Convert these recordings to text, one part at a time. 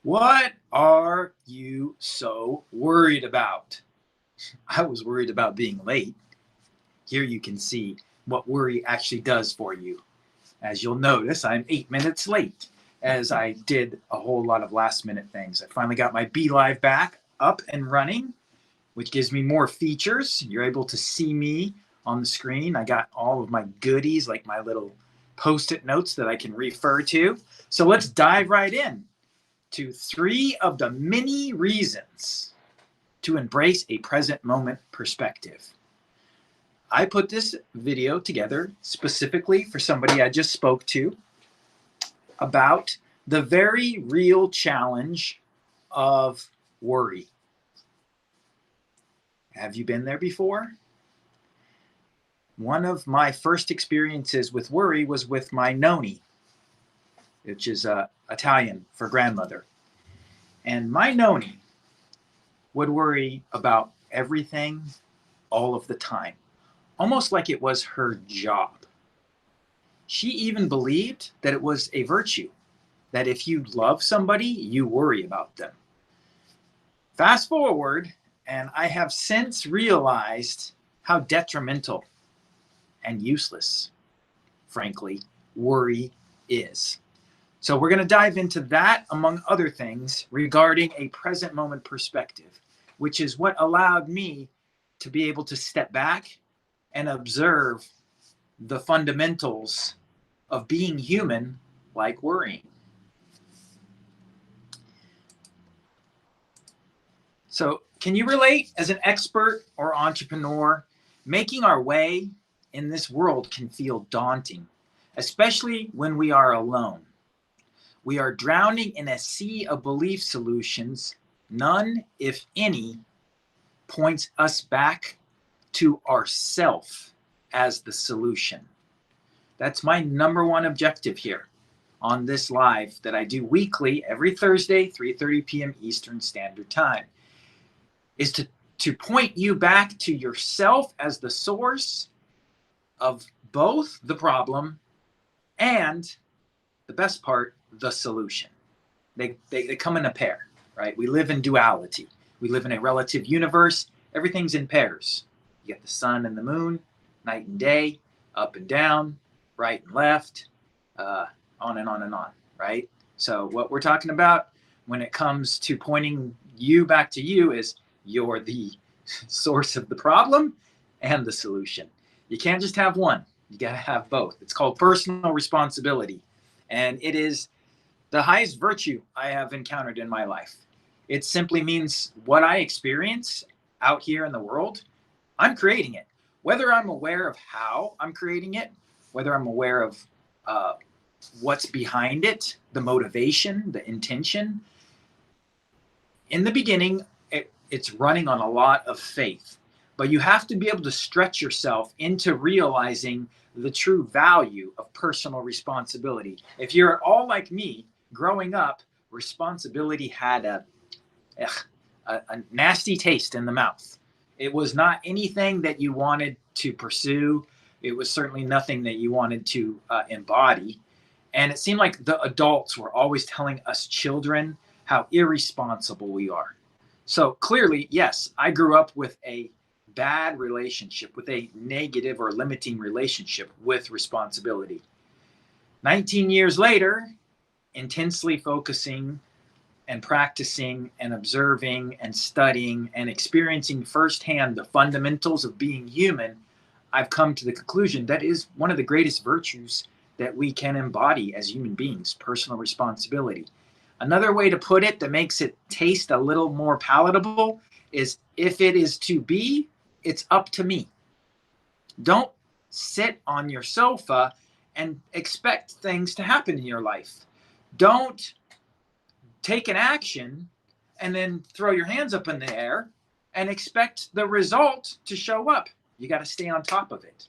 What are you so worried about? I was worried about being late. Here you can see what worry actually does for you. As you'll notice, I'm 8 minutes late as I did a whole lot of last minute things. I finally got my Be Live back up and running, which gives me more features. You're able to see me on the screen. I got all of my goodies, like my little post-it notes that I can refer to. So let's dive right in to 3 of the many reasons to embrace a present moment perspective. I put this video together specifically for somebody I just spoke to about the very real challenge of worry. Have you been there before? One of my first experiences with worry was with my noni, which is Italian for grandmother. And my noni would worry about everything all of the time, almost like it was her job. She even believed that it was a virtue, that if you love somebody, you worry about them. Fast forward, and I have since realized how detrimental and useless, frankly, worry is. So we're going to dive into that, among other things, regarding a present moment perspective, which is what allowed me to be able to step back and observe the fundamentals of being human, like worrying. So can you relate as an expert or entrepreneur? Making our way in this world can feel daunting, especially when we are alone. We are drowning in a sea of belief solutions. None, if any, points us back to ourself as the solution. That's my number one objective here on this live that I do weekly, every Thursday, 3:30 p.m. Eastern Standard Time, is to point you back to yourself as the source of both the problem and, the best part, the solution. They come in a pair, right? We live in duality. We live in a relative universe. Everything's in pairs. You get the sun and the moon, night and day, up and down, right and left, on and on and on, right? So what we're talking about when it comes to pointing you back to you is you're the source of the problem and the solution. You can't just have one. You got to have both. It's called personal responsibility. And it is the highest virtue I have encountered in my life. It simply means what I experience out here in the world, I'm creating it. Whether I'm aware of how I'm creating it, whether I'm aware of what's behind it, the motivation, the intention. In the beginning, it's running on a lot of faith. But you have to be able to stretch yourself into realizing the true value of personal responsibility. If you're at all like me, growing up, responsibility had a nasty taste in the mouth. It was not anything that you wanted to pursue. It was certainly nothing that you wanted to embody. And it seemed like the adults were always telling us children how irresponsible we are. So clearly, yes, I grew up with a bad relationship, with a negative or limiting relationship with responsibility. 19 years later, intensely focusing and practicing and observing and studying and experiencing firsthand the fundamentals of being human, I've come to the conclusion that is one of the greatest virtues that we can embody as human beings, personal responsibility. Another way to put it that makes it taste a little more palatable is, if it is to be, it's up to me. Don't sit on your sofa and expect things to happen in your life. Don't take an action and then throw your hands up in the air and expect the result to show up. You got to stay on top of it.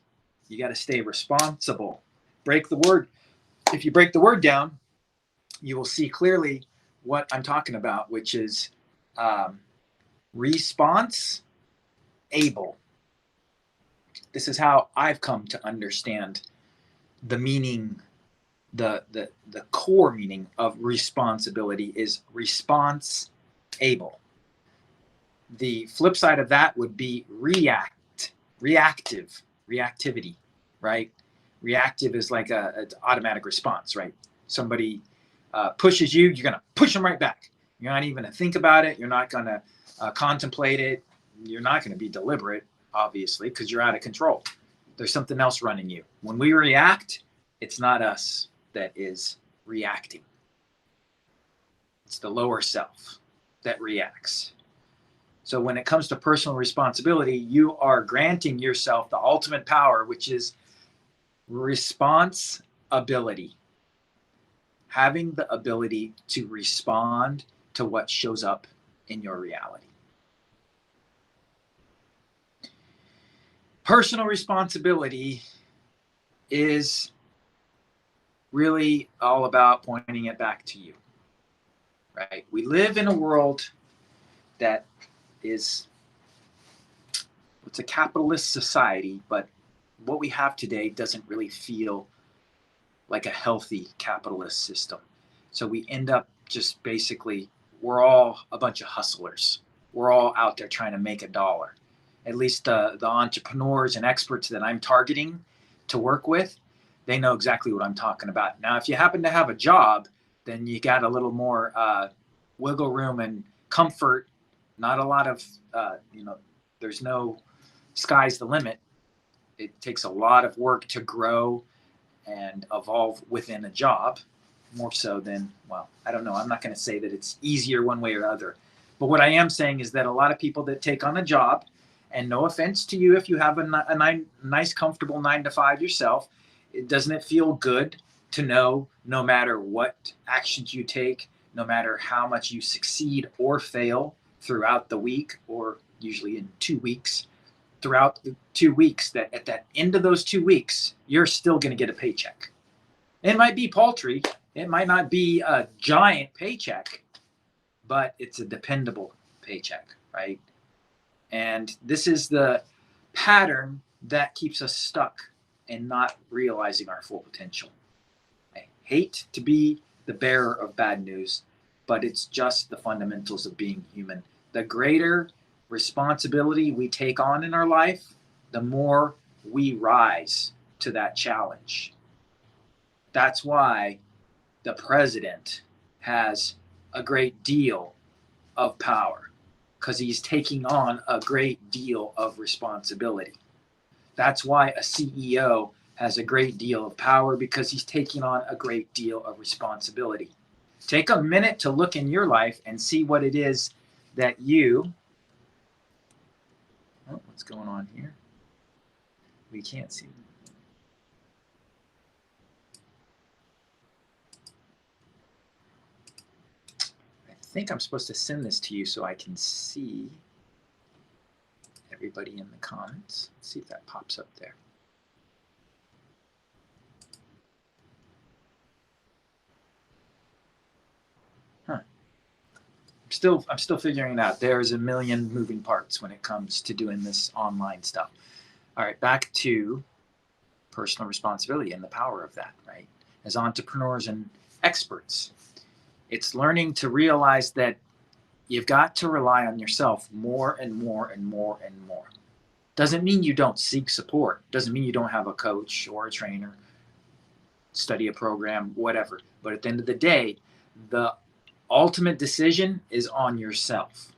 You got to stay responsible. Break the word. If you break the word down, you will see clearly what I'm talking about, which is response able. This is how I've come to understand the meaning the core meaning of responsibility is response able. The flip side of that would be reactivity, right? Reactive is like an automatic response, right? Somebody pushes you, you're going to push them right back. You're not even going to think about it. You're not going to contemplate it. You're not going to be deliberate, obviously, because you're out of control. There's something else running you. When we react, it's not us that is reacting. It's the lower self that reacts. So when it comes to personal responsibility, you are granting yourself the ultimate power, which is responsibility. Having the ability to respond to what shows up in your reality. Personal responsibility is really all about pointing it back to you, right? We live in a world that is, it's a capitalist society, but what we have today doesn't really feel like a healthy capitalist system. So we end up just basically, we're all a bunch of hustlers. We're all out there trying to make a dollar. At least the entrepreneurs and experts that I'm targeting to work with, they know exactly what I'm talking about. Now, if you happen to have a job, then you got a little more wiggle room and comfort. Not a lot of, there's no sky's the limit. It takes a lot of work to grow and evolve within a job, more so than, well, I don't know. I'm not going to say that it's easier one way or the other. But what I am saying is that a lot of people that take on a job, and no offense to you if you have a nice, comfortable 9-to-5 yourself, doesn't it feel good to know no matter what actions you take, no matter how much you succeed or fail throughout the week, or usually in 2 weeks, throughout the 2 weeks, that at the end of those 2 weeks, you're still going to get a paycheck. It might be paltry. It might not be a giant paycheck, but it's a dependable paycheck, right? And this is the pattern that keeps us stuck and not realizing our full potential. I hate to be the bearer of bad news, but it's just the fundamentals of being human. The greater responsibility we take on in our life, the more we rise to that challenge. That's why the president has a great deal of power, because he's taking on a great deal of responsibility. That's why a CEO has a great deal of power, because he's taking on a great deal of responsibility. Take a minute to look in your life and see what it is that you, what's going on here? We can't see. I think I'm supposed to send this to you so I can see everybody in the comments. Let's see if that pops up there. Huh. I'm still figuring it out. There's a million moving parts when it comes to doing this online stuff. All right, back to personal responsibility and the power of that, right? As entrepreneurs and experts, it's learning to realize that you've got to rely on yourself more and more and more and more. Doesn't mean you don't seek support. Doesn't mean you don't have a coach or a trainer, study a program, whatever. But at the end of the day, the ultimate decision is on yourself.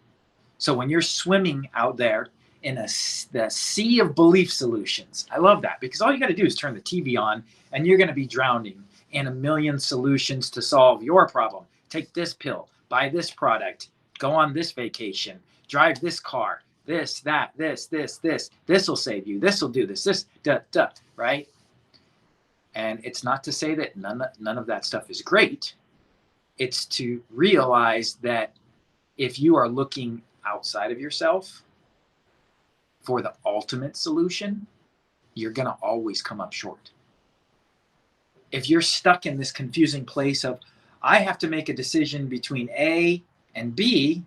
So when you're swimming out there in the sea of belief solutions, I love that, because all you got to do is turn the TV on and you're going to be drowning in a million solutions to solve your problem. Take this pill, buy this product, go on this vacation, drive this car, this, that, this will save you, this will do this, right? And it's not to say that none of that stuff is great. It's to realize that if you are looking outside of yourself for the ultimate solution, you're going to always come up short. If you're stuck in this confusing place of, I have to make a decision between A and B,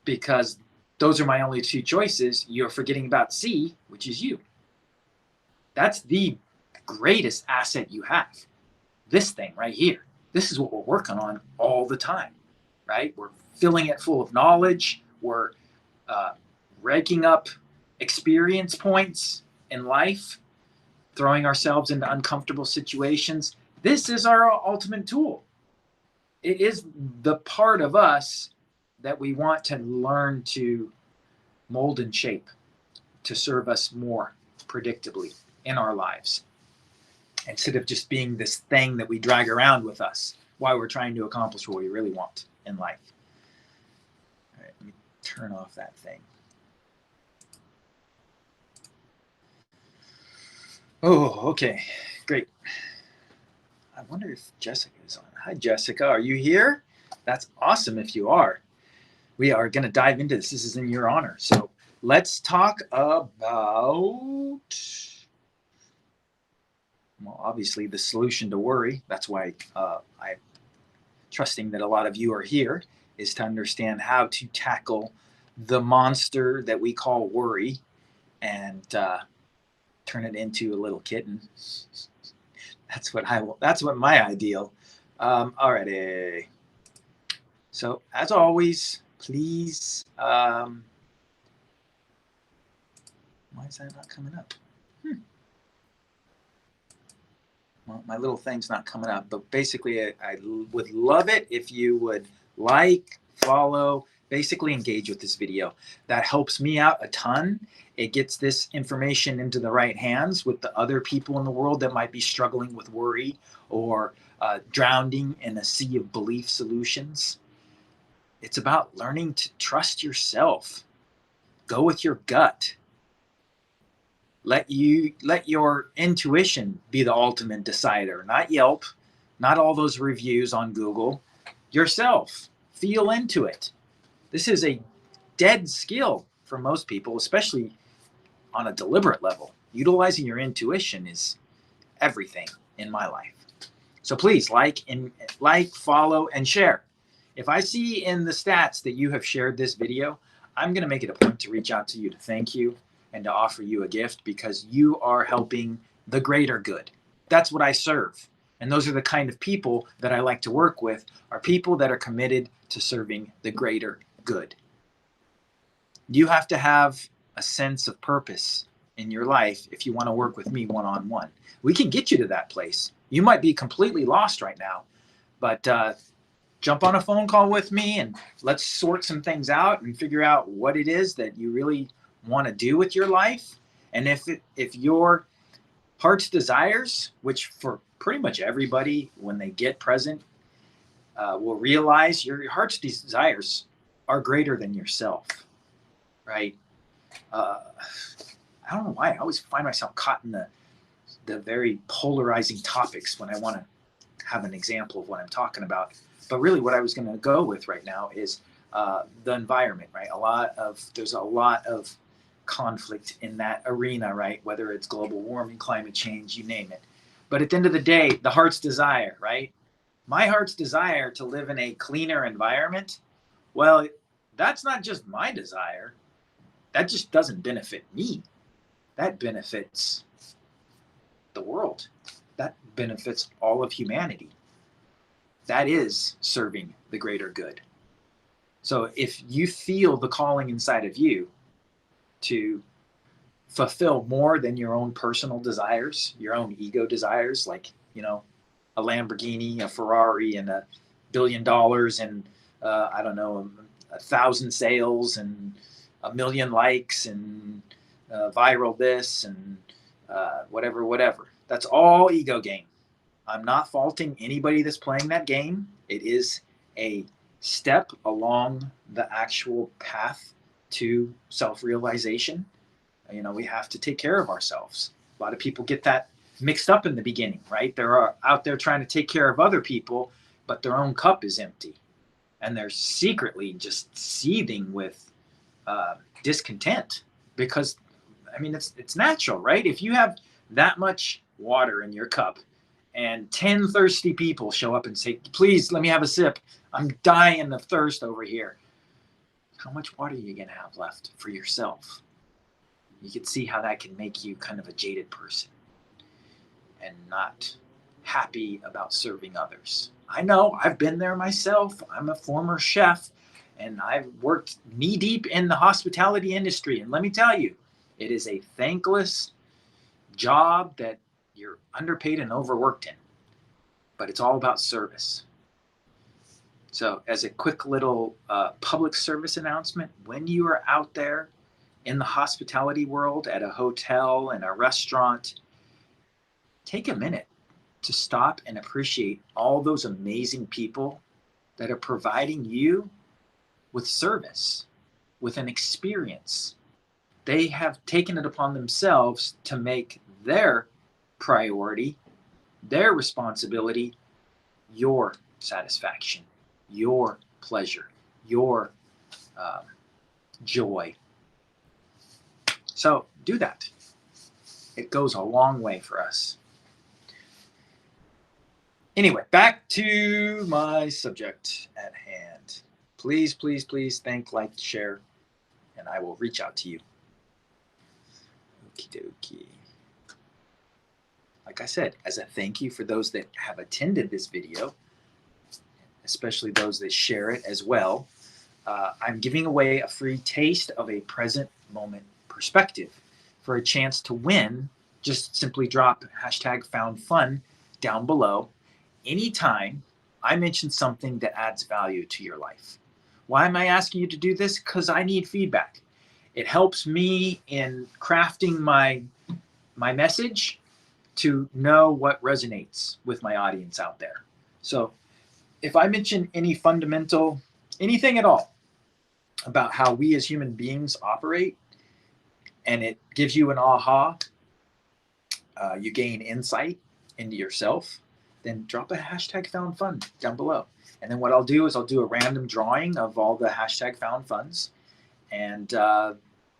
because those are my only two choices, you're forgetting about C, which is you. That's the greatest asset you have. This thing right here. This is what we're working on all the time, right? We're filling it full of knowledge. We're raking up experience points in life, throwing ourselves into uncomfortable situations. This is our ultimate tool. It is the part of us that we want to learn to mold and shape to serve us more predictably in our lives, instead of just being this thing that we drag around with us while we're trying to accomplish what we really want in life. All right, let me turn off that thing. Oh, okay, great. I wonder if Jessica is on. Hi, Jessica, are you here? That's awesome if you are. We are going to dive into this. This is in your honor. So let's talk about, well, obviously the solution to worry. That's why I'm trusting that a lot of you are here, is to understand how to tackle the monster that we call worry and turn it into a little kitten. That's what my ideal. Alrighty. So as always, please. Why is that not coming up? Well, my little thing's not coming up, but basically I would love it if you would like, follow, basically engage with this video. That helps me out a ton. It gets this information into the right hands with the other people in the world that might be struggling with worry or drowning in a sea of belief solutions. It's about learning to trust yourself. Go with your gut. Let your intuition be the ultimate decider, not Yelp, not all those reviews on Google. Yourself. Feel into it. This is a dead skill for most people, especially on a deliberate level. Utilizing your intuition is everything in my life. So please like, follow, and share. If I see in the stats that you have shared this video, I'm going to make it a point to reach out to you to thank you and to offer you a gift, because you are helping the greater good. That's what I serve. And those are the kind of people that I like to work with, are people that are committed to serving the greater good. You have to have a sense of purpose in your life if you want to work with me one-on-one. We can get you to that place. You might be completely lost right now, but jump on a phone call with me and let's sort some things out and figure out what it is that you really want to do with your life. And if your heart's desires, which for pretty much everybody when they get present will realize your heart's desires are greater than yourself, right? I don't know why I always find myself caught in the very polarizing topics when I want to have an example of what I'm talking about. But really what I was going to go with right now is the environment, right? There's a lot of conflict in that arena, right? Whether it's global warming, climate change, you name it. But at the end of the day, the heart's desire, right? My heart's desire to live in a cleaner environment, well, that's not just my desire. That just doesn't benefit me. That benefits the world. That benefits all of humanity. That is serving the greater good. So if you feel the calling inside of you to fulfill more than your own personal desires, your own ego desires, like, a Lamborghini, a Ferrari, and $1 billion, and I don't know, 1,000 sales and 1 million likes and viral this and whatever. That's all ego game. I'm not faulting anybody that's playing that game. It is a step along the actual path to self-realization. We have to take care of ourselves. A lot of people get that mixed up in the beginning, right? They're out there trying to take care of other people, but their own cup is empty. And they're secretly just seething with discontent, because, it's natural, right? If you have that much water in your cup and 10 thirsty people show up and say, please, let me have a sip. I'm dying of thirst over here. How much water are you going to have left for yourself? You can see how that can make you kind of a jaded person. and not happy about serving others. I know, I've been there myself. I'm a former chef and I've worked knee deep in the hospitality industry. And let me tell you, it is a thankless job that you're underpaid and overworked in, but it's all about service. So, as a quick little public service announcement, when you are out there in the hospitality world at a hotel and a restaurant, take a minute to stop and appreciate all those amazing people that are providing you with service, with an experience. They have taken it upon themselves to make their priority, their responsibility, your satisfaction, your pleasure, your joy. So do that. It goes a long way for us. Anyway, back to my subject at hand. Please, please, please thank, like, share, and I will reach out to you. Okie dokie. Like I said, as a thank you for those that have attended this video, especially those that share it as well, I'm giving away a free taste of a present moment perspective. For a chance to win, just simply drop #FoundFun down below anytime I mention something that adds value to your life. Why am I asking you to do this? Because I need feedback. It helps me in crafting my message to know what resonates with my audience out there. So if I mention any fundamental, anything at all about how we as human beings operate, and it gives you an aha, you gain insight into yourself, then drop a #FoundFun down below. And then what I'll do is I'll do a random drawing of all the #FoundFuns and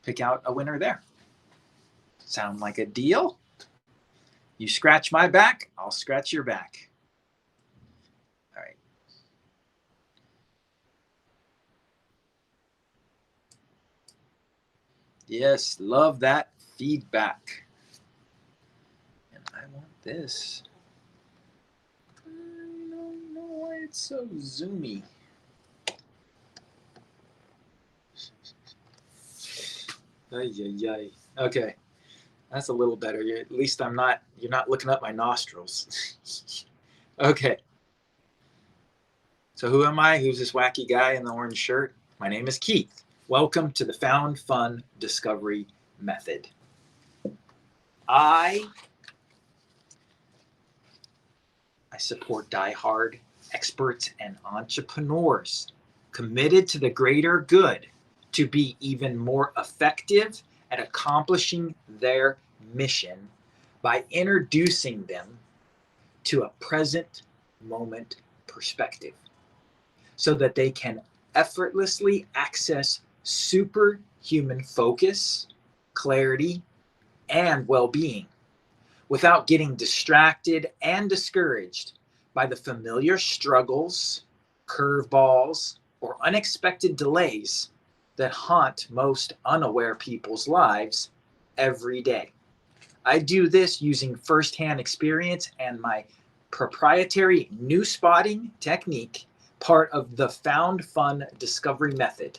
pick out a winner there. Sound like a deal? You scratch my back, I'll scratch your back. All right. Yes, love that feedback. And I want this. I don't know why it's so zoomy. Ay, ay, ay. Okay, that's a little better. At least you're not looking up my nostrils. Okay. So who am I? Who's this wacky guy in the orange shirt? My name is Keith. Welcome to the Found Fun Discovery Method. I support die-hard experts and entrepreneurs committed to the greater good to be even more effective at accomplishing their mission by introducing them to a present moment perspective so that they can effortlessly access superhuman focus, clarity, and well-being without getting distracted and discouraged by the familiar struggles, curveballs, or unexpected delays that haunt most unaware people's lives every day. I do this using firsthand experience and my proprietary new spotting technique, part of the Found Fun Discovery Method,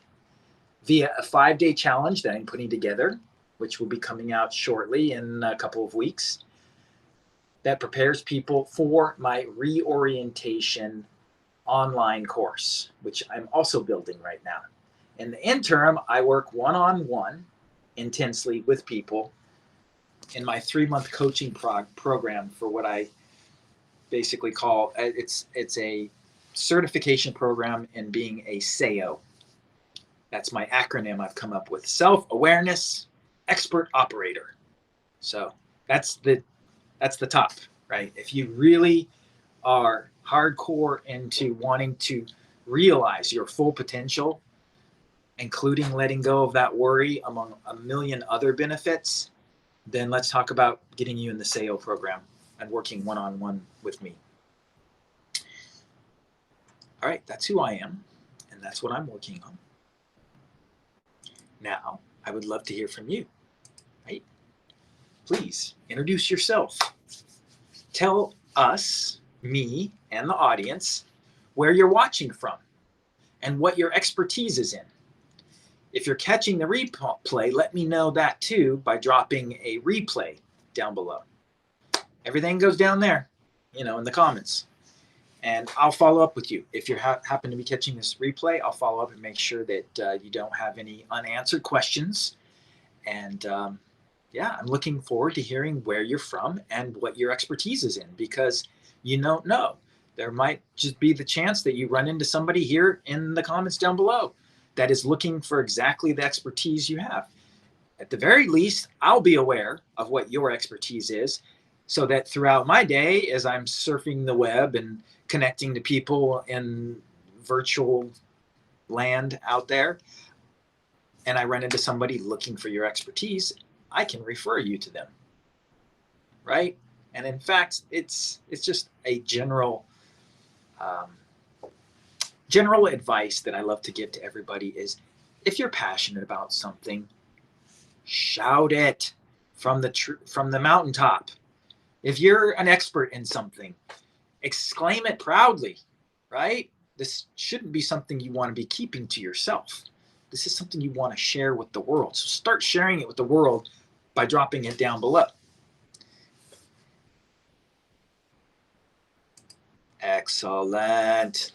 via a 5-day challenge that I'm putting together, which will be coming out shortly in a couple of weeks, that prepares people for my reorientation online course, which I'm also building right now. In the interim, I work one-on-one intensely with people in my 3-month coaching program for what I basically call, it's a certification program in being a SEO. That's my acronym I've come up with: Self-Awareness Expert Operator. So that's the top, right? If you really are hardcore into wanting to realize your full potential, including letting go of that worry among a million other benefits, then let's talk about getting you in the SEO program and working one-on-one with me. All right, that's who I am, and that's what I'm working on. Now, I would love to hear from you, right? Please introduce yourself. Tell us, me, and the audience where you're watching from and what your expertise is in. If you're catching the replay, let me know that too by dropping a replay down below. Everything goes down there, in the comments. And I'll follow up with you. If you happen to be catching this replay, I'll follow up and make sure that you don't have any unanswered questions. And yeah, I'm looking forward to hearing where you're from and what your expertise is in, because you don't know. There might just be the chance that you run into somebody here in the comments down below that is looking for exactly the expertise you have. At the very least, I'll be aware of what your expertise is, so that throughout my day, as I'm surfing the web and connecting to people in virtual land out there, and I run into somebody looking for your expertise, I can refer you to them, right? And in fact, it's just a general advice that I love to give to everybody is, if you're passionate about something, shout it from the mountaintop. If you're an expert in something, exclaim it proudly, right? This shouldn't be something you want to be keeping to yourself. This is something you want to share with the world. So start sharing it with the world by dropping it down below. Excellent.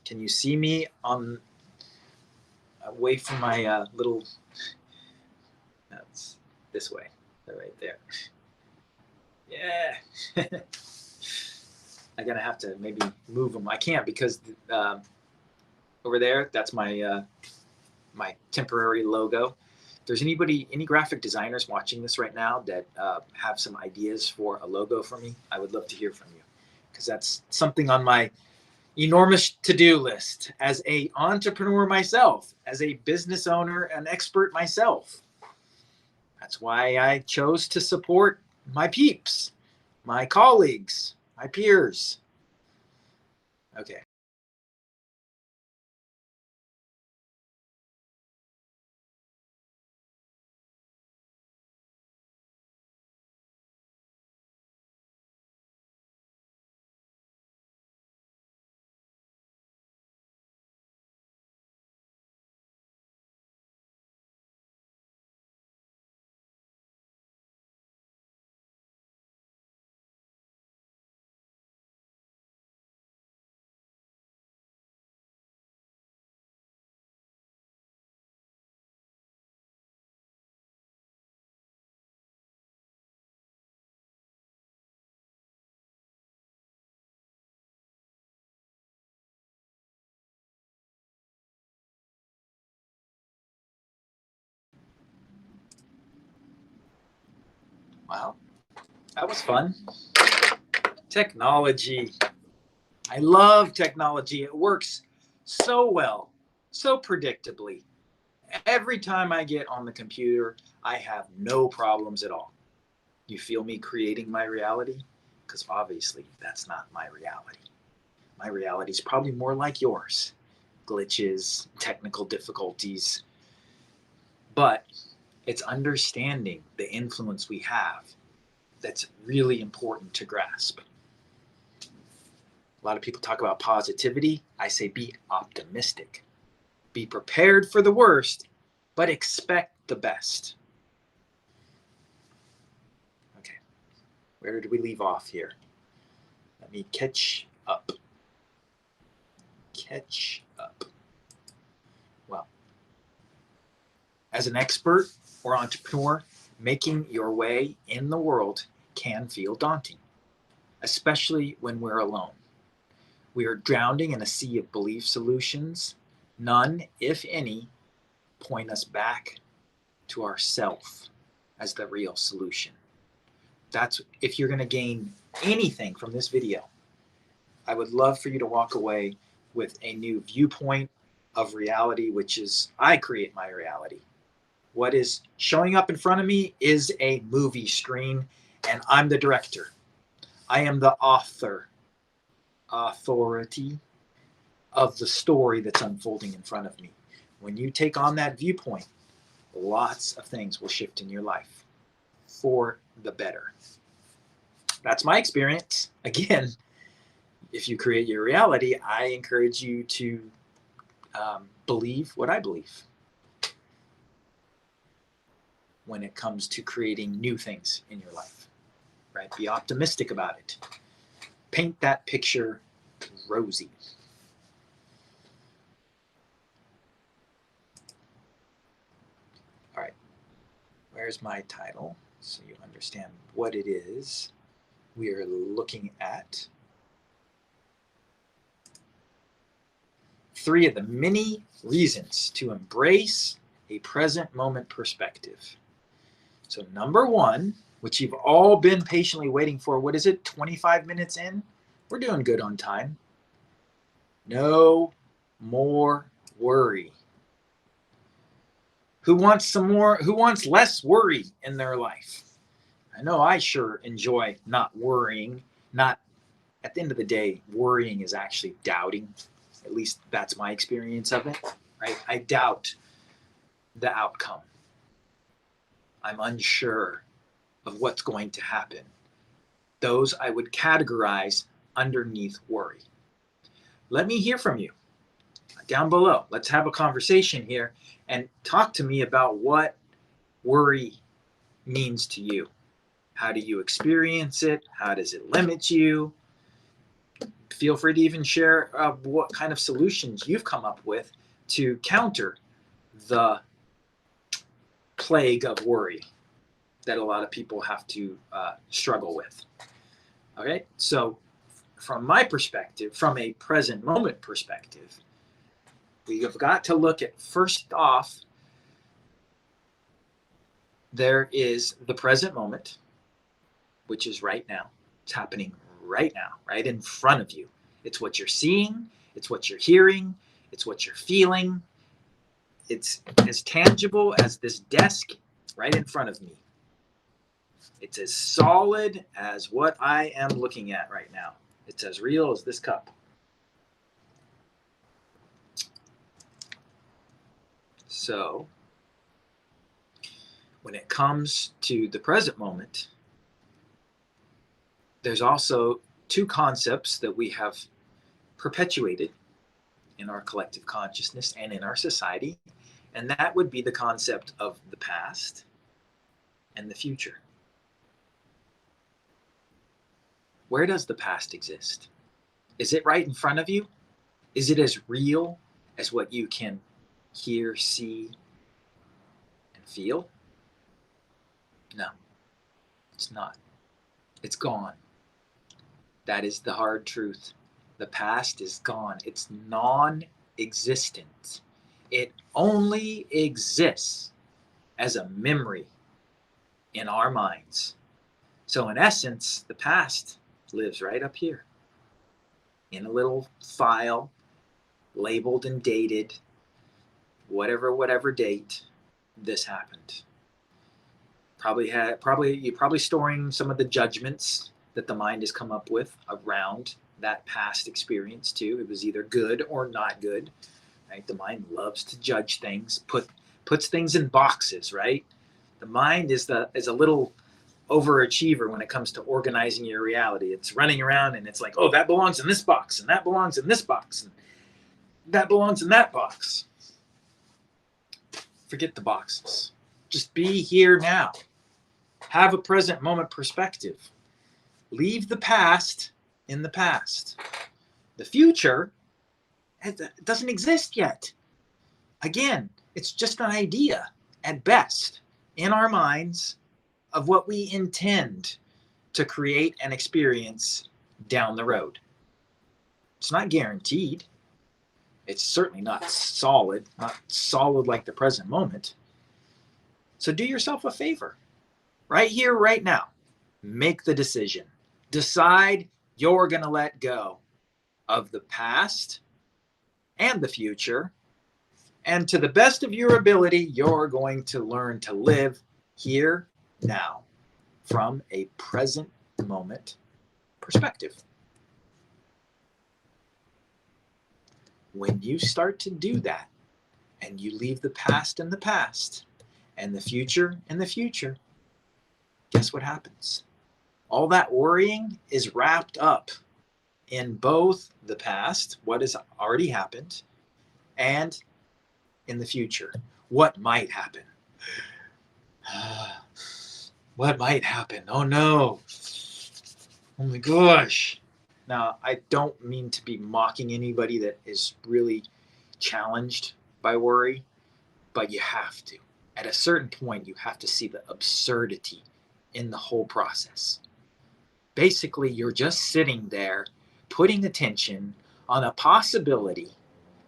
Can you see me away from my little, that's this way, right there. Yeah. I'm gonna have to maybe move them. I can't, because over there, that's my my temporary logo. If there's any graphic designers watching this right now that have some ideas for a logo for me, I would love to hear from you, because that's something on my enormous to-do list as a entrepreneur myself, as a business owner, an expert myself. That's why I chose to support my peeps, my colleagues, my peers. Okay. Wow, that was fun. Technology. I love technology. It works so well, so predictably. Every time I get on the computer, I have no problems at all. You feel me creating my reality? Because obviously that's not my reality. My reality is probably more like yours. Glitches, technical difficulties. But it's understanding the influence we have that's really important to grasp. A lot of people talk about positivity. I say be optimistic. Be prepared for the worst, but expect the best. Okay, where did we leave off here? Let me catch up. Catch up. Well, as an expert or entrepreneur, making your way in the world can feel daunting, especially when we're alone. We are drowning in a sea of belief solutions. None, if any, point us back to ourself as the real solution. That's, if you're going to gain anything from this video, I would love for you to walk away with a new viewpoint of reality, which is, I create my reality. What is showing up in front of me is a movie screen, and I'm the director. I am the authority of the story that's unfolding in front of me. When you take on that viewpoint, lots of things will shift in your life for the better. That's my experience. Again, if you create your reality, I encourage you to believe what I believe when it comes to creating new things in your life, right? Be optimistic about it. Paint that picture rosy. All right, where's my title? So you understand what it is we are looking at. 3 of the many reasons to embrace a present moment perspective. So number 1, which you've all been patiently waiting for, what is it, 25 minutes in? We're doing good on time. No more worry. Who wants less worry in their life? I know I sure enjoy not worrying. Not, at the end of the day, worrying is actually doubting. At least that's my experience of it, right? I doubt the outcome. I'm unsure of what's going to happen. Those I would categorize underneath worry. Let me hear from you down below. Let's have a conversation here and talk to me about what worry means to you. How do you experience it? How does it limit you? Feel free to even share what kind of solutions you've come up with to counter the plague of worry that a lot of people have to struggle with. Okay, so from my perspective, from a present moment perspective, we have got to look at, first off, there is the present moment, which is right now. It's happening right now, right in front of you. It's what you're seeing, it's what you're hearing, it's what you're feeling. It's as tangible as this desk right in front of me. It's as solid as what I am looking at right now. It's as real as this cup. So, when it comes to the present moment, there's also 2 concepts that we have perpetuated in our collective consciousness and in our society, and that would be the concept of the past and the future. Where does the past exist? Is it right in front of you? Is it as real as what you can hear, see, and feel? No, it's not. It's gone. That is the hard truth. The past is gone. It's non-existent. It only exists as a memory in our minds. So in essence, the past lives right up here in a little file labeled and dated, whatever date this happened. You're probably storing some of the judgments that the mind has come up with around that past experience too. It was either good or not good, right? The mind loves to judge things, puts things in boxes, right? The mind is a little overachiever when it comes to organizing your reality. It's running around and it's like, oh, that belongs in this box, and that belongs in this box, and that belongs in that box. Forget the boxes. Just be here now. Have a present moment perspective. Leave the past in the past. The future, it doesn't exist yet. Again, it's just an idea at best in our minds of what we intend to create and experience down the road. It's not guaranteed. It's certainly not solid like the present moment. So do yourself a favor. Right here, right now, make the decision. Decide you're going to let go of the past and the future. And to the best of your ability, you're going to learn to live here now from a present moment perspective. When you start to do that and you leave the past in the past and the future in the future, guess what happens? All that worrying is wrapped up in both the past, what has already happened, and in the future, what might happen. What might happen? Oh no. Oh my gosh. Now, I don't mean to be mocking anybody that is really challenged by worry, but you have to. At a certain point, you have to see the absurdity in the whole process. Basically, you're just sitting there putting attention on a possibility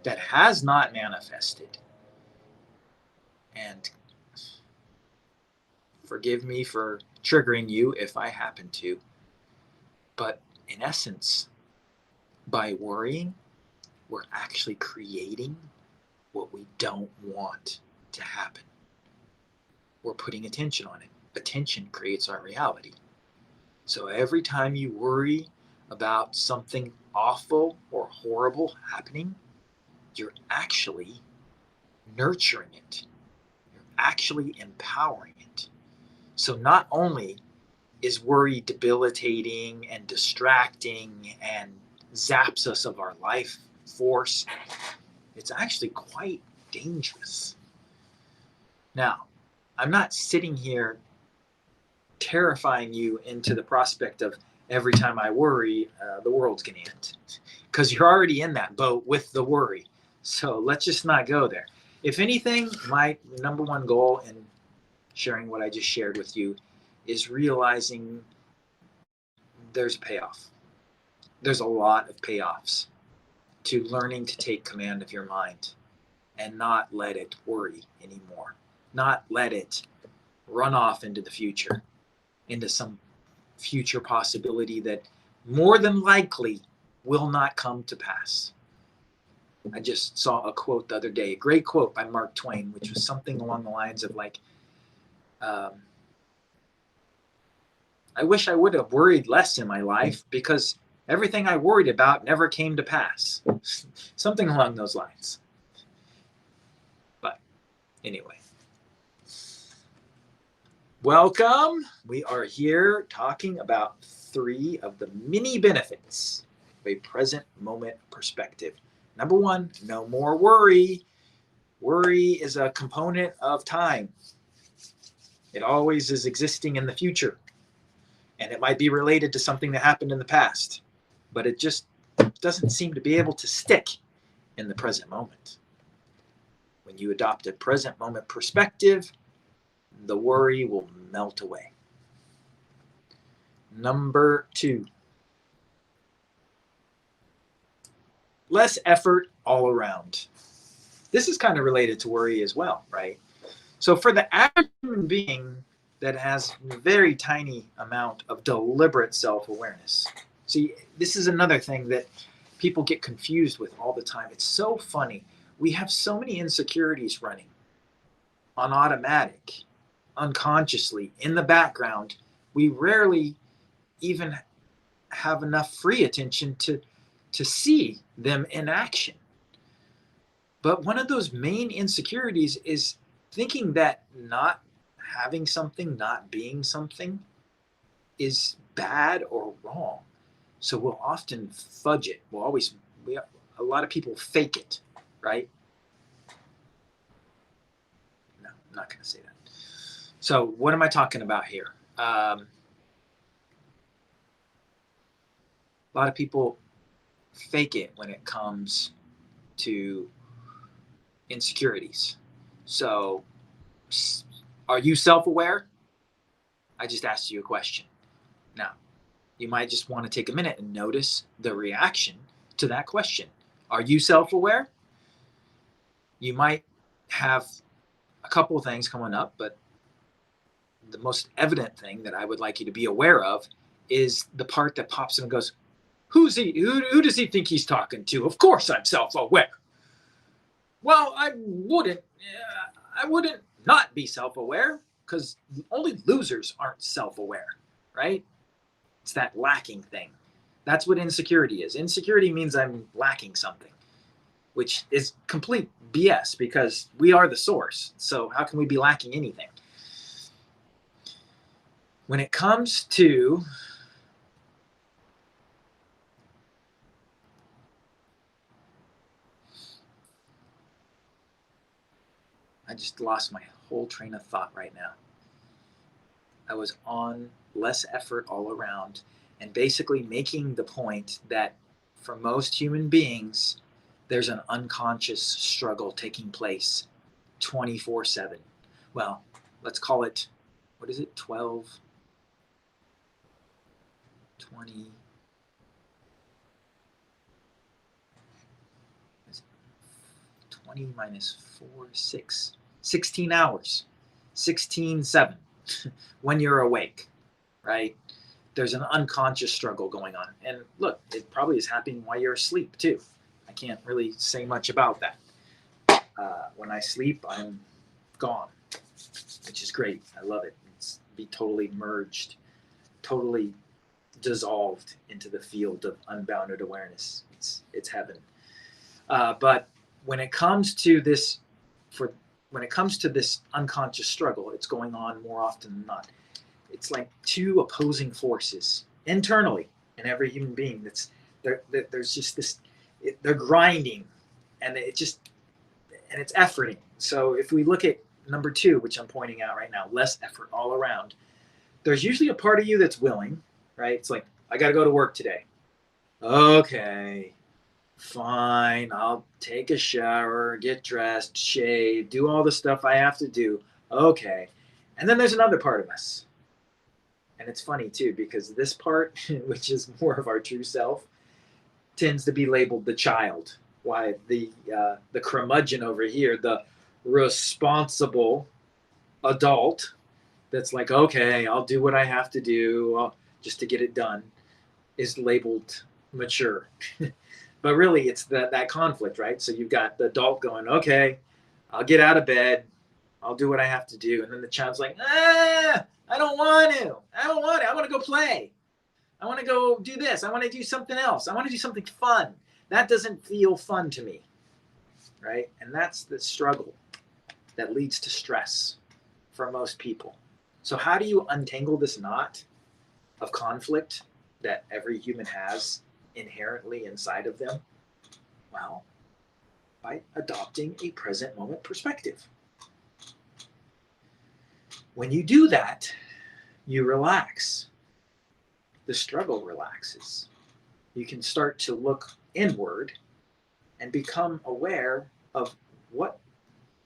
that has not manifested. And forgive me for triggering you if I happen to, but in essence, by worrying, we're actually creating what we don't want to happen. We're putting attention on it. Attention creates our reality. So every time you worry about something awful or horrible happening, you're actually nurturing it. You're actually empowering it. So not only is worry debilitating and distracting and zaps us of our life force, it's actually quite dangerous. Now, I'm not sitting here terrifying you into the prospect of every time I worry, the world's going to end, because you're already in that boat with the worry. So let's just not go there. If anything, my number one goal in sharing what I just shared with you is realizing there's a payoff. There's a lot of payoffs to learning to take command of your mind and not let it worry anymore. Not let it run off into the future, into some future possibility that more than likely will not come to pass. I just saw a quote the other day, a great quote by Mark Twain, which was something along the lines of like, I wish I would have worried less in my life because everything I worried about never came to pass. Something along those lines. But anyway. Welcome. We are here talking about 3 of the many benefits of a present moment perspective. Number 1, no more worry. Worry is a component of time. It always is existing in the future. And it might be related to something that happened in the past, but it just doesn't seem to be able to stick in the present moment. When you adopt a present moment perspective, the worry will melt away. Number 2, less effort all around. This is kind of related to worry as well, right? So for the average human being that has a very tiny amount of deliberate self-awareness. See, this is another thing that people get confused with all the time. It's so funny. We have so many insecurities running on automatic, unconsciously, in the background. We rarely even have enough free attention to see them in action. But one of those main insecurities is thinking that not having something, not being something is bad or wrong. So we'll often fudge it. A lot of people fake it, right? No, I'm not going to say that. So what am I talking about here? A lot of people fake it when it comes to insecurities. So are you self-aware? I just asked you a question. Now, you might just want to take a minute and notice the reaction to that question. Are you self-aware? You might have a couple of things coming up, but the most evident thing that I would like you to be aware of is the part that pops in and goes, who's he? Who does he think he's talking to? Of course I'm self-aware. Well, I wouldn't not be self-aware, because only losers aren't self-aware, right? It's that lacking thing. That's what insecurity is. Insecurity means I'm lacking something, which is complete BS because we are the source. So how can we be lacking anything? When it comes to I just lost my whole train of thought right now. I was on less effort all around and basically making the point that for most human beings, there's an unconscious struggle taking place 24/7. Well, let's call it, what is it, 12, 20, 20 minus 4, 6, 16 hours, 16/7 when you're awake, right? There's an unconscious struggle going on. And look, it probably is happening while you're asleep too. I can't really say much about that. When I sleep, I'm gone, which is great. I love it. It's be totally merged, totally dissolved into the field of unbounded awareness. It's heaven. But when it comes to this, when it comes to this unconscious struggle, it's going on more often than not. It's like two opposing forces internally in every human being. There's just this. They're grinding, and it's efforting. So if we look at number 2, which I'm pointing out right now, less effort all around. There's usually a part of you that's willing, right? It's like, I got to go to work today. Okay, fine. I'll take a shower, get dressed, shave, do all the stuff I have to do. Okay. And then there's another part of us. And it's funny too, because this part, which is more of our true self, tends to be labeled the child. Why the curmudgeon over here, the responsible adult, that's like, okay, I'll do what I have to do just to get it done, is labeled mature. But really, it's that conflict, right? So you've got the adult going, okay, I'll get out of bed, I'll do what I have to do, and then the child's like, I don't want to. I don't want to. I want to go play. I want to go do this. I want to do something else. I want to do something fun. That doesn't feel fun to me, right? And that's the struggle that leads to stress for most people. So how do you untangle this knot of conflict that every human has inherently inside of them? Well, by adopting a present moment perspective. When you do that, you relax. The struggle relaxes. You can start to look inward and become aware of what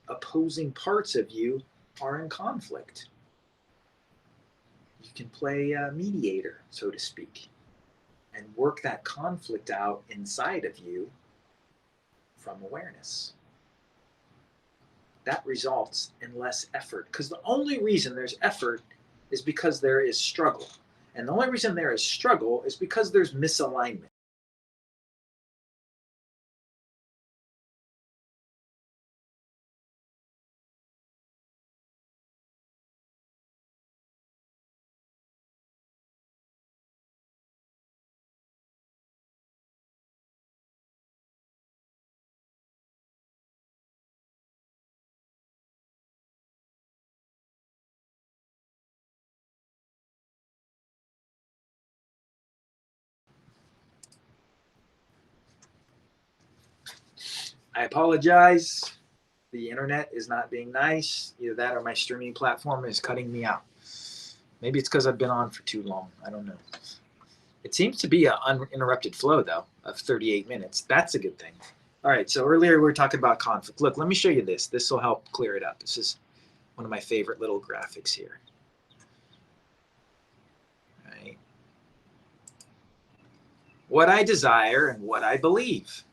opposing parts of you are in conflict. You can play a mediator, so to speak, and work that conflict out inside of you from awareness. That results in less effort, because the only reason there's effort is because there is struggle. And the only reason there is struggle is because there's misalignment. I apologize. The internet is not being nice. Either that or my streaming platform is cutting me out. Maybe it's because I've been on for too long. I don't know. It seems to be an uninterrupted flow, though, of 38 minutes. That's a good thing. All right, so earlier we were talking about conflict. Look, let me show you this. This will help clear it up. This is one of my favorite little graphics here. Right. What I desire and what I believe.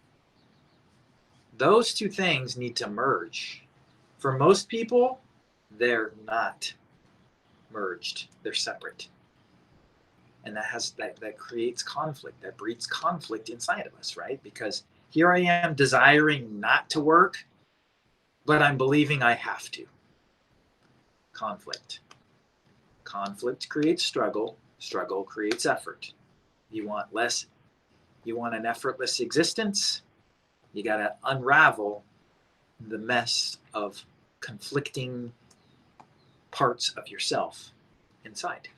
Those two things need to merge. For most people, they're not merged. They're separate. And that creates conflict. That breeds conflict inside of us, right? Because here I am desiring not to work, but I'm believing I have to. Conflict. Conflict creates struggle. Struggle creates effort. You want an effortless existence. You got to unravel the mess of conflicting parts of yourself inside.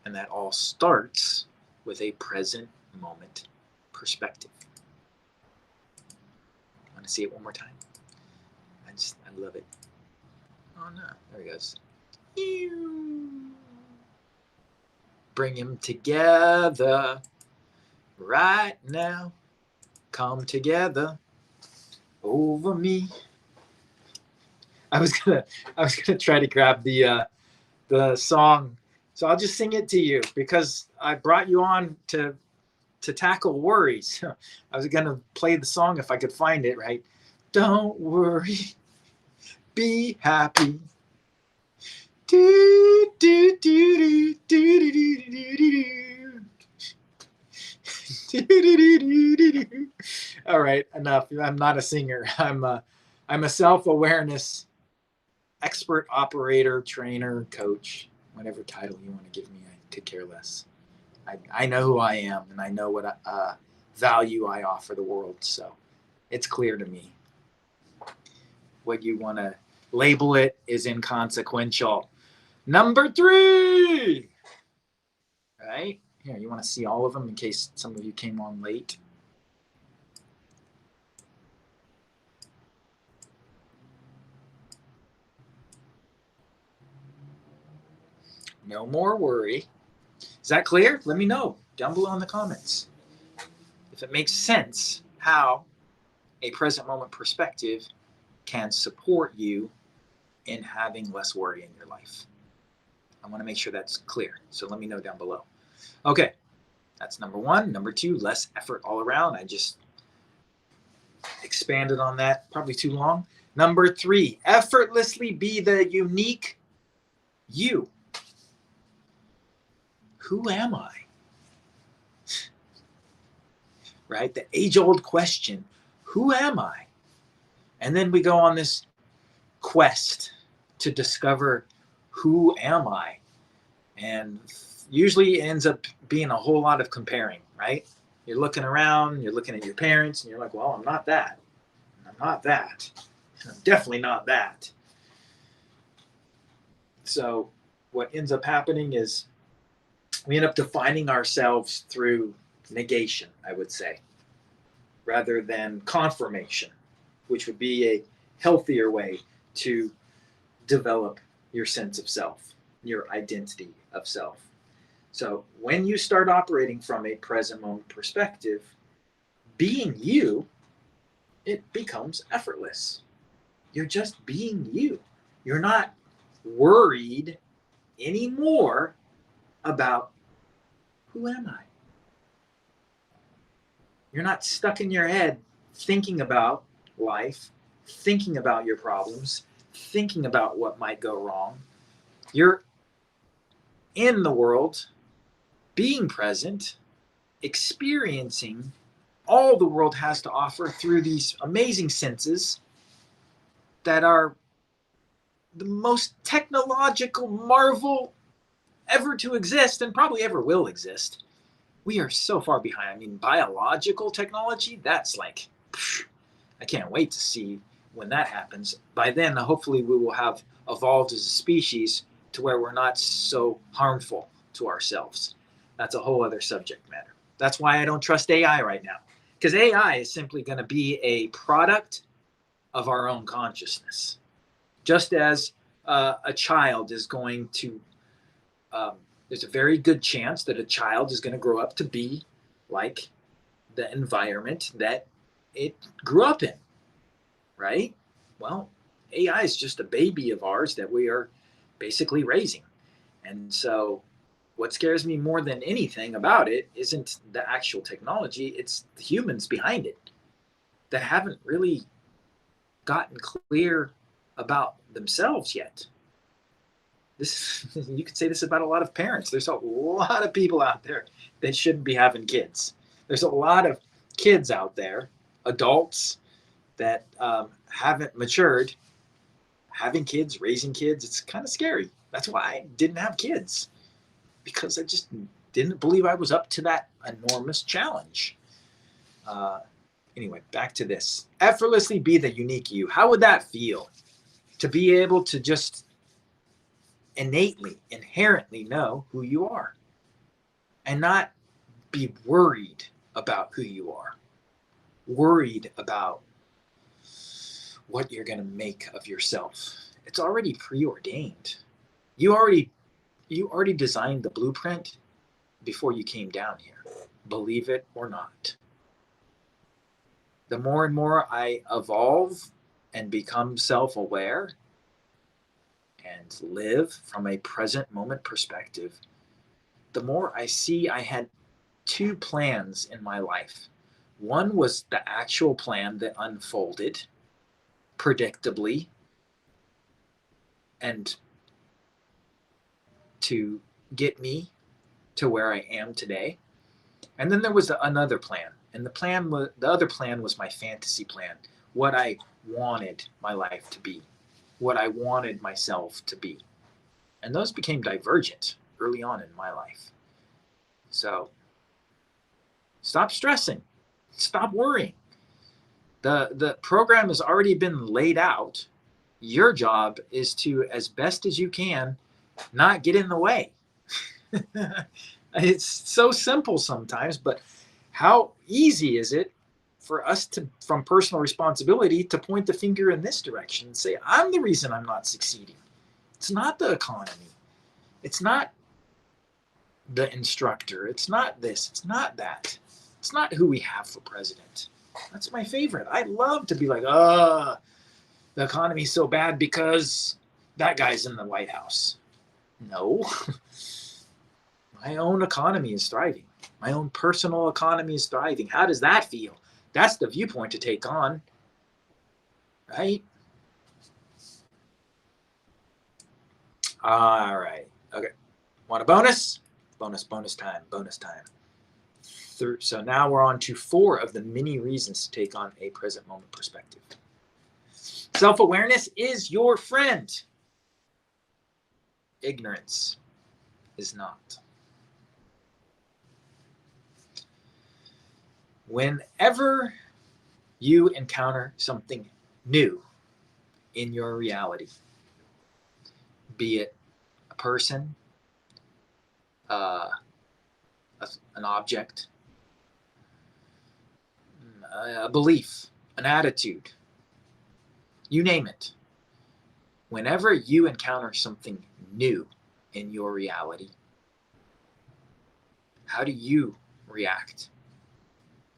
And that all starts with a present moment perspective. Want to see it one more time? I love it. Oh no, there it goes. Bring him together right now. Come together over me. I was gonna try to grab the song, so I'll just sing it to you because I brought you on to tackle worries. I was gonna play the song if I could find it, right? Don't worry, be happy. Do, do, do, do, do, do, do, do, do. All right, enough. I'm not a singer. I'm a self-awareness expert, operator, trainer, coach, whatever title you want to give me. I could care less. I know who I am, and I know what value I offer the world. So it's clear to me. What you want to label it is inconsequential. Number 3. Right? Here, you want to see all of them in case some of you came on late. No more worry. Is that clear? Let me know down below in the comments. If it makes sense how a present moment perspective can support you in having less worry in your life. I want to make sure that's clear. So let me know down below. Okay, that's number 1. Number 2, less effort all around. I just expanded on that, probably too long. Number 3, effortlessly be the unique you. Who am I? Right? The age-old question, who am I? And then we go on this quest to discover who am I? And usually it ends up being a whole lot of comparing, right? You're looking around, you're looking at your parents, and you're like, well, I'm not that. I'm not that. I'm definitely not that. So what ends up happening is we end up defining ourselves through negation, I would say, rather than confirmation, which would be a healthier way to develop your sense of self, your identity of self. So when you start operating from a present moment perspective, being you, it becomes effortless. You're just being you. You're not worried anymore about who am I? You're not stuck in your head thinking about life, thinking about your problems, thinking about what might go wrong. You're in the world, being present, experiencing all the world has to offer through these amazing senses that are the most technological marvel ever to exist and probably ever will exist. We are so far behind. I mean, biological technology, that's like, I can't wait to see when that happens. By then, hopefully we will have evolved as a species to where we're not so harmful to ourselves. That's a whole other subject matter. That's why I don't trust AI right now, because AI is simply going to be a product of our own consciousness. Just as a child is going to, there's a very good chance that a child is going to grow up to be like the environment that it grew up in, right? Well, AI is just a baby of ours that we are basically raising. And so what scares me more than anything about it isn't the actual technology, it's the humans behind it that haven't really gotten clear about themselves yet. This, you could say this about a lot of parents. There's a lot of people out there that shouldn't be having kids. There's a lot of kids out there, adults that haven't matured. Having kids, raising kids, it's kind of scary. That's why I didn't have kids, because I just didn't believe I was up to that enormous challenge. Anyway, back to this. Effortlessly be the unique you. How would that feel? To be able to just innately, inherently know who you are and not be worried about who you are, worried about what you're going to make of yourself. It's already preordained. You already designed the blueprint before you came down here. Believe it or not. The more and more I evolve and become self-aware and live from a present moment perspective, the more I see I had two plans in my life. One was the actual plan that unfolded predictably and to get me to where I am today. And then there was another plan. And the other plan was my fantasy plan, what I wanted my life to be, what I wanted myself to be. And those became divergent early on in my life. So stop stressing, stop worrying. The program has already been laid out. Your job is to, as best as you can, not get in the way. It's so simple sometimes, but how easy is it for us to, from personal responsibility, to point the finger in this direction and say, I'm the reason I'm not succeeding. It's not the economy. It's not the instructor. It's not this. It's not that. It's not who we have for president. That's my favorite. I love to be like, the economy's so bad because that guy's in the White House. No. My own economy is thriving. My own personal economy is thriving. How does that feel? That's the viewpoint to take on, right? All right. Okay. Want a bonus? Bonus time. So now we're on to 4 of the many reasons to take on a present moment perspective. Self-awareness is your friend. Ignorance is not. Whenever you encounter something new in your reality, be it a person, an object, a belief, an attitude, you name it. Whenever you encounter something new in your reality, how do you react?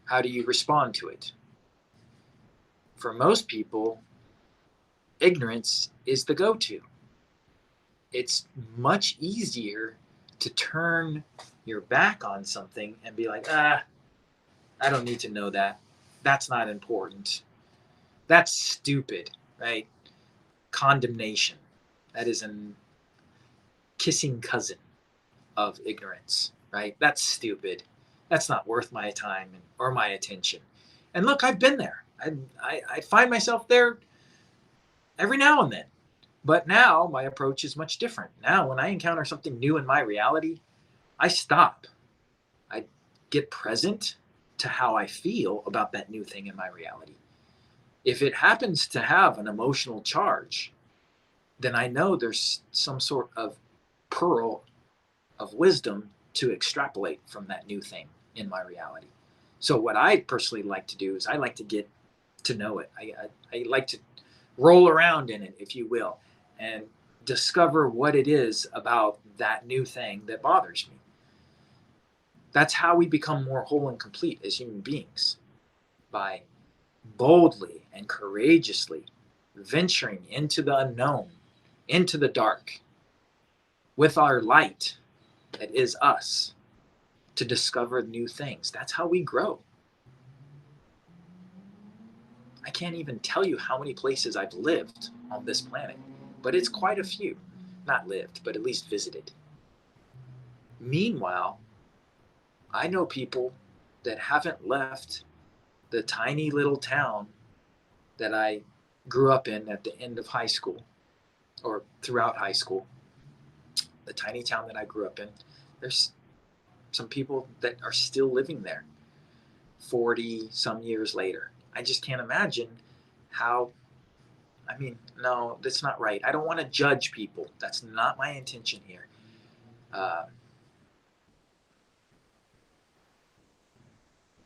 How do you respond to it? For most people, ignorance is the go-to. It's much easier to turn your back on something and be like, I don't need to know that. That's not important. That's stupid, right? Condemnation. That is a kissing cousin of ignorance, right? That's stupid. That's not worth my time or my attention. And look, I've been there. I find myself there every now and then. But now my approach is much different. Now, when I encounter something new in my reality, I stop. I get present to how I feel about that new thing in my reality. If it happens to have an emotional charge, then I know there's some sort of pearl of wisdom to extrapolate from that new thing in my reality. So what I personally like to do is I like to get to know it. I like to roll around in it, if you will, and discover what it is about that new thing that bothers me. That's how we become more whole and complete as human beings, by boldly and courageously venturing into the unknown, into the dark, with our light that is us, to discover new things. That's how we grow. I can't even tell you how many places I've lived on this planet, but it's quite a few. Not lived, but at least visited. Meanwhile, I know people that haven't left the tiny little town that I grew up in at the end of high school, or throughout high school. The tiny town that I grew up in, there's some people that are still living there 40 some years later. I just can't imagine how. No, that's not right. I don't want to judge people. That's not my intention here.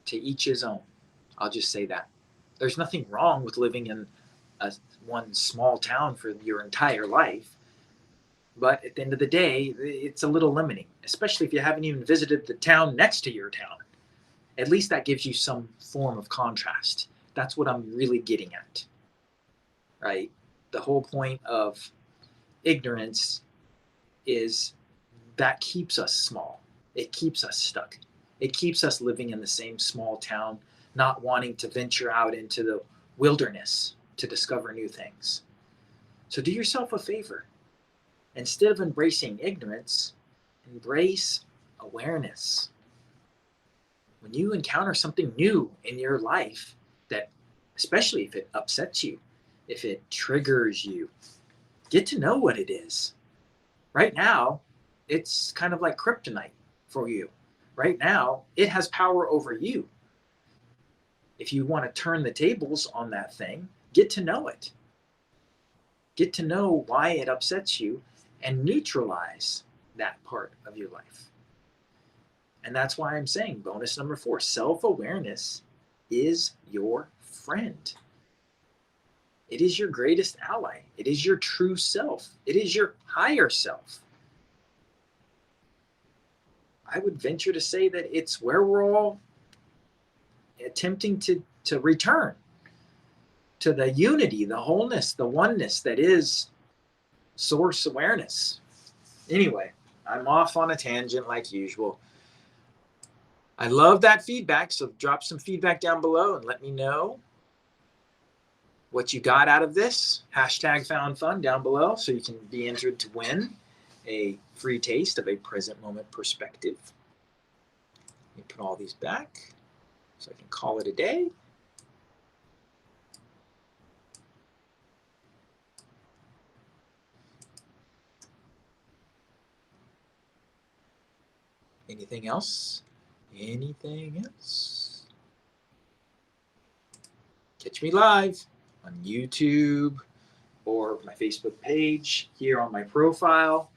To each his own. I'll just say that. There's nothing wrong with living in one small town for your entire life. But at the end of the day, it's a little limiting, especially if you haven't even visited the town next to your town. At least that gives you some form of contrast. That's what I'm really getting at, right? The whole point of ignorance is that keeps us small. It keeps us stuck. It keeps us living in the same small town, not wanting to venture out into the wilderness to discover new things. So do yourself a favor. Instead of embracing ignorance, embrace awareness. When you encounter something new in your life, that, especially if it upsets you, if it triggers you, get to know what it is. Right now, it's kind of like kryptonite for you. Right now, it has power over you. If you want to turn the tables on that thing, get to know it. Get to know why it upsets you and neutralize that part of your life. And that's why I'm saying bonus number 4, self-awareness is your friend. It is your greatest ally. It is your true self. It is your higher self. I would venture to say that it's where we're all attempting to return to the unity, the wholeness, the oneness that is source awareness. Anyway, I'm off on a tangent like usual. I love that feedback, so drop some feedback down below and let me know what you got out of this. #FoundFun down below so you can be entered to win a free taste of a present moment perspective. Let me put all these back so I can call it a day. Anything else? Anything else? Catch me live on YouTube or my Facebook page here on my profile.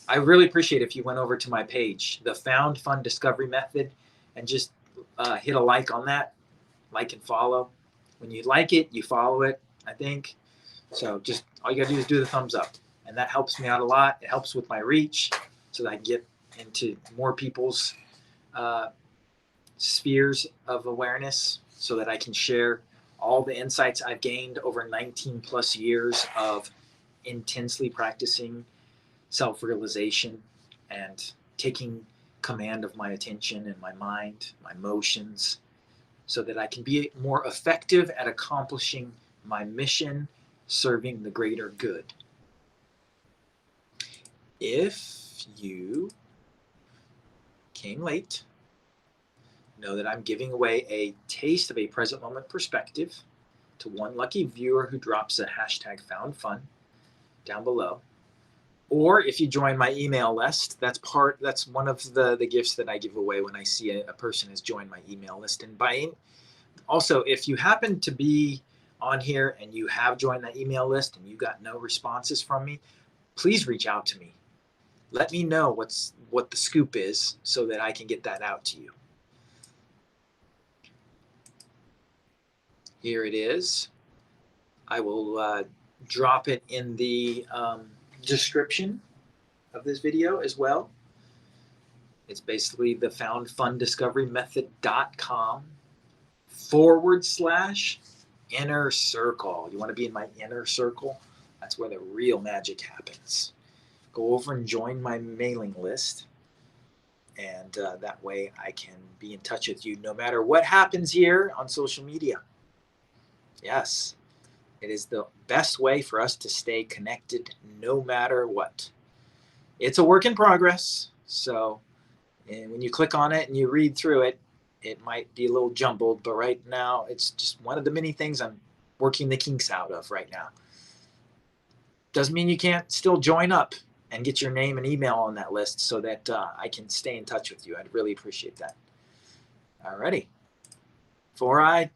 I really appreciate if you went over to my page, the Found Fun Discovery Method, and just hit a like on that. Like and follow. When you like it, you follow it, I think. So just all you gotta do is do the thumbs up. And that helps me out a lot. It helps with my reach so that I can get into more people's spheres of awareness so that I can share all the insights I've gained over 19 plus years of intensely practicing self-realization and taking command of my attention and my mind, my emotions, so that I can be more effective at accomplishing my mission, serving the greater good. If you came late, know that I'm giving away a taste of a present moment perspective to one lucky viewer who drops a #FoundFun down below. Or if you join my email list, that's one of the gifts that I give away when I see a person has joined my email list. And also, if you happen to be on here and you have joined that email list and you got no responses from me, please reach out to me. Let me know what the scoop is so that I can get that out to you. Here it is. I will drop it in the description of this video as well. It's basically the foundfundiscoverymethod.com/inner circle. You want to be in my inner circle? That's where the real magic happens. Go over and join my mailing list. And that way I can be in touch with you no matter what happens here on social media. Yes, it is the best way for us to stay connected no matter what. It's a work in progress. So when you click on it and you read through it, it might be a little jumbled, but right now it's just one of the many things I'm working the kinks out of right now. Doesn't mean you can't still join up and get your name and email on that list so that I can stay in touch with you. I'd really appreciate that. Alrighty. Before I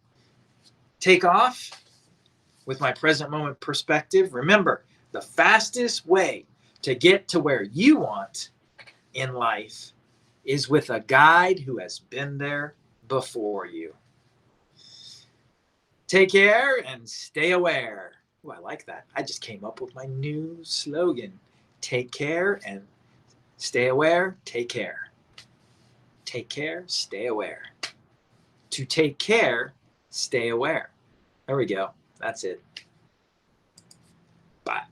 take off with my present moment perspective, remember, the fastest way to get to where you want in life is with a guide who has been there before you. Take care and stay aware. Oh, I like that. I just came up with my new slogan. Take care and stay aware. Take care. Take care, stay aware. To take care, stay aware. There we go. That's it. Bye.